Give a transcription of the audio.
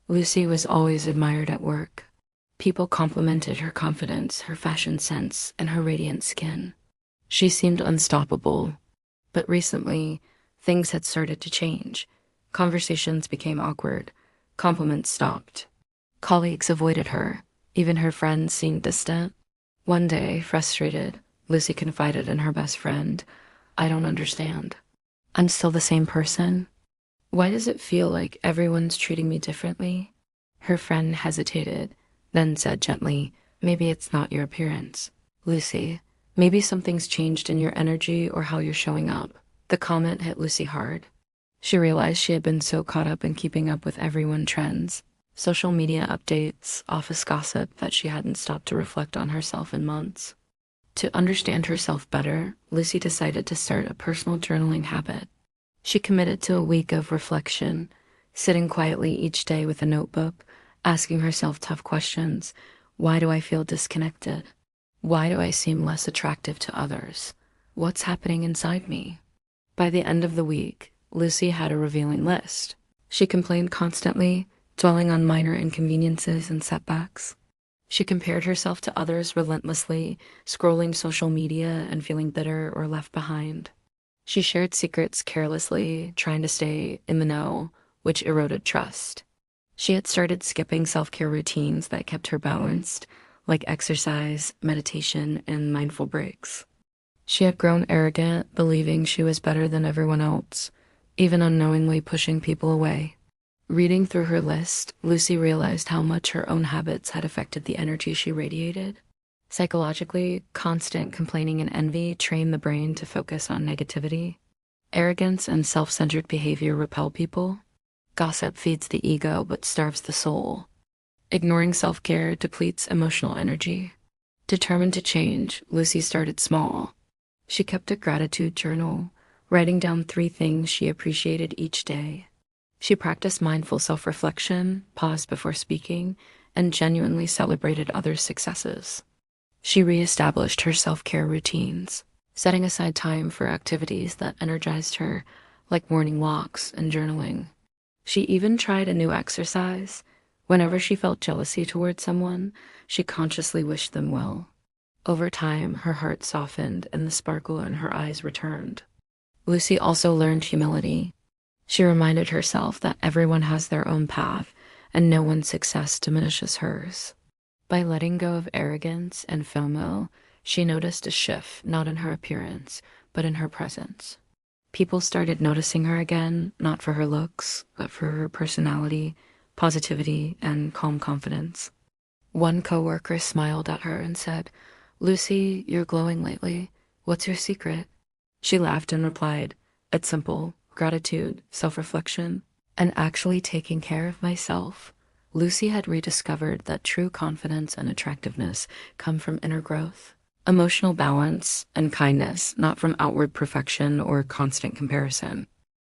Lucy was always admired at work. People complimented her confidence, her fashion sense, and her radiant skin. She seemed unstoppable. But recently, things had started to change. Conversations became awkward. Compliments stopped. Colleagues avoided her. Even her friends seemed distant. One day, frustrated, Lucy confided in her best friend, "I don't understand. I'm still the same person. Why does it feel like everyone's treating me differently?" Her friend hesitated, then said gently, "Maybe it's not your appearance, Lucy. Maybe something's changed in your energy or how you're showing up." The comment hit Lucy hard. She realized she had been so caught up in keeping up with everyone's trends, social media updates, office gossip, that she hadn't stopped to reflect on herself in months. To understand herself better, Lucy decided to start a personal journaling habit. She committed to a week of reflection, sitting quietly each day with a notebook, asking herself tough questions. Why do I feel disconnected? Why do I seem less attractive to others? What's happening inside me? By the end of the week, Lucy had a revealing list. She complained constantly, dwelling on minor inconveniences and setbacks. She compared herself to others relentlessly, scrolling social media and feeling bitter or left behind. She shared secrets carelessly, trying to stay in the know, which eroded trust. She had started skipping self-care routines that kept her balanced, like exercise, meditation, and mindful breaks. She had grown arrogant, believing she was better than everyone else, even unknowingly pushing people away. Reading through her list, Lucy realized how much her own habits had affected the energy she radiated. Psychologically, constant complaining and envy train the brain to focus on negativity. Arrogance and self-centered behavior repel people. Gossip feeds the ego but starves the soul. Ignoring self-care depletes emotional energy. Determined to change, Lucy started small. She kept a gratitude journal, writing down 3 things she appreciated each day. She practiced mindful self-reflection, paused before speaking, and genuinely celebrated others' successes. She reestablished her self-care routines, setting aside time for activities that energized her, like morning walks and journaling. She even tried a new exercise. Whenever she felt jealousy toward someone, she consciously wished them well. Over time, her heart softened and the sparkle in her eyes returned. Lucy also learned humility. She reminded herself that everyone has their own path and no one's success diminishes hers. By letting go of arrogance and FOMO, she noticed a shift not in her appearance, but in her presence. People started noticing her again, not for her looks, but for her personality, positivity, and calm confidence. One coworker smiled at her and said, "Lucy, you're glowing lately. What's your secret?" She laughed and replied, "It's simple. Gratitude, self-reflection, and actually taking care of myself." Lucy had rediscovered that true confidence and attractiveness come from inner growth, emotional balance, and kindness, not from outward perfection or constant comparison.